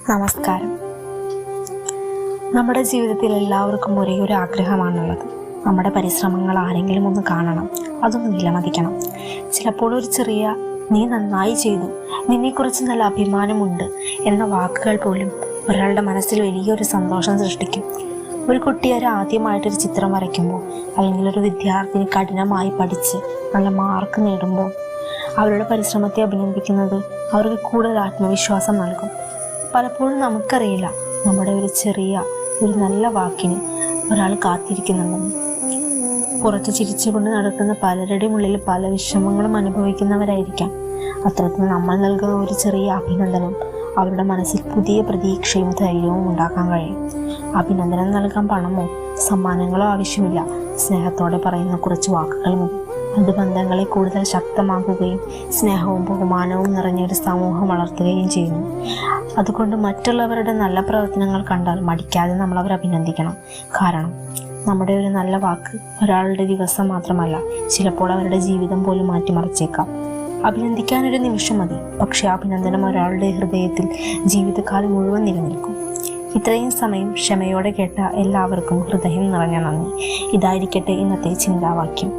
നമസ്കാരം. നമ്മുടെ ജീവിതത്തിൽ എല്ലാവർക്കും ഒരേ ഒരു ആഗ്രഹമാണുള്ളത്. നമ്മുടെ പരിശ്രമങ്ങൾ ആരെങ്കിലും ഒന്ന് കാണണം, അതൊന്ന് വിലമതിക്കണം. ചിലപ്പോൾ ഒരു ചെറിയ "നീ നന്നായി ചെയ്തു, നിന്നെക്കുറിച്ച് നല്ല അഭിമാനമുണ്ട്" എന്ന വാക്കുകൾ പോലും ഒരാളുടെ മനസ്സിൽ വലിയൊരു സന്തോഷം സൃഷ്ടിക്കും. ഒരു കുട്ടി ആദ്യമായിട്ടൊരു ചിത്രം വരയ്ക്കുമ്പോൾ, അല്ലെങ്കിൽ ഒരു വിദ്യാർത്ഥിനി കഠിനമായി പഠിച്ച് നല്ല മാർക്ക് നേടുമ്പോൾ അവരുടെ പരിശ്രമത്തെ അഭിനന്ദിക്കുന്നത് അവർക്ക് കൂടുതൽ ആത്മവിശ്വാസം നൽകും. പലപ്പോഴും നമുക്കറിയില്ല നമ്മുടെ ഒരു നല്ല വാക്കിന് ഒരാൾ കാത്തിരിക്കുന്നുണ്ടെന്ന്. പുറത്ത് ചിരിച്ചുകൊണ്ട് നടക്കുന്ന പലരുടെയും ഉള്ളിൽ പല വിഷമങ്ങളും അനുഭവിക്കുന്നവരായിരിക്കാം. അത്തരത്തിൽ നമ്മൾ നൽകുന്ന ഒരു ചെറിയ അഭിനന്ദനം അവരുടെ മനസ്സിൽ പുതിയ പ്രതീക്ഷയും ധൈര്യവും ഉണ്ടാക്കാൻ കഴിയും. അഭിനന്ദനം നൽകാൻ പണമോ സമ്മാനങ്ങളോ ആവശ്യമില്ല. സ്നേഹത്തോടെ പറയുന്ന കുറച്ച് വാക്കുകൾ മതി. അത് ബന്ധങ്ങളെ കൂടുതൽ ശക്തമാക്കുകയും സ്നേഹവും ബഹുമാനവും നിറഞ്ഞൊരു സമൂഹം വളർത്തുകയും ചെയ്യുന്നു. അതുകൊണ്ട് മറ്റുള്ളവരുടെ നല്ല പ്രവർത്തനങ്ങൾ കണ്ടാൽ മടിക്കാതെ നമ്മൾ അവരെ അഭിനന്ദിക്കണം. കാരണം നമ്മുടെ ഒരു നല്ല വാക്ക് ഒരാളുടെ ദിവസം മാത്രമല്ല, ചിലപ്പോൾ അവരുടെ ജീവിതം പോലും മാറ്റിമറിച്ചേക്കാം. അഭിനന്ദിക്കാനൊരു നിമിഷം മതി, പക്ഷേ അഭിനന്ദനം ഒരാളുടെ ഹൃദയത്തിൽ ജീവിതകാലം മുഴുവൻ നിലനിൽക്കും. ഇത്രയും സമയം ക്ഷമയോടെ കേട്ട എല്ലാവർക്കും ഹൃദയം നിറഞ്ഞ നന്ദി. ഇതായിരിക്കട്ടെ ഇന്നത്തെ ചിന്താവാക്യം.